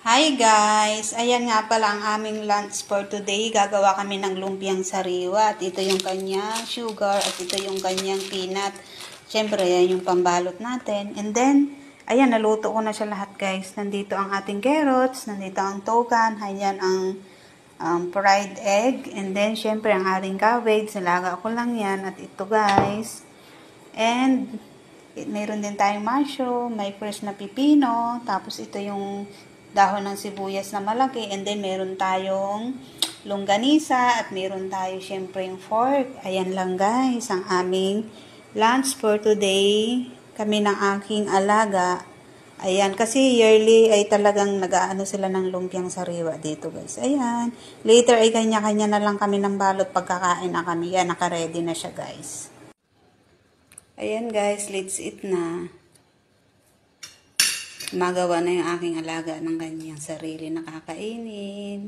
Hi guys! Ayan nga pala ang aming lunch for today. Gagawa kami ng lumpiang sariwa. At ito yung kanyang sugar at ito yung kanyang peanut. Siyempre, yan yung pambalot natin. And then, ayan, naluto ko na siya lahat guys. Nandito ang ating carrots, nandito ang tokan, ayan ang fried egg. And then, siyempre, ang ating cabbage. Nilaga ko lang yan. At ito guys. And, meron din tayong mushroom, may fresh na pipino, tapos ito yung dahon ng sibuyas na malaki, and then meron tayong longganisa, at meron tayo syempre yung fork. Ayan lang guys, ang aming lunch for today. Kami ng aking alaga. Ayan, kasi yearly ay talagang nag-aano sila ng lumpiang sariwa dito guys. Ayan, later ay kanya-kanya na lang kami ng balot pagkakain na kami. Yan, naka-ready na siya guys. Ayan guys, let's eat na. Magawa na yung aking alaga ng kanyang sarili na kakainin.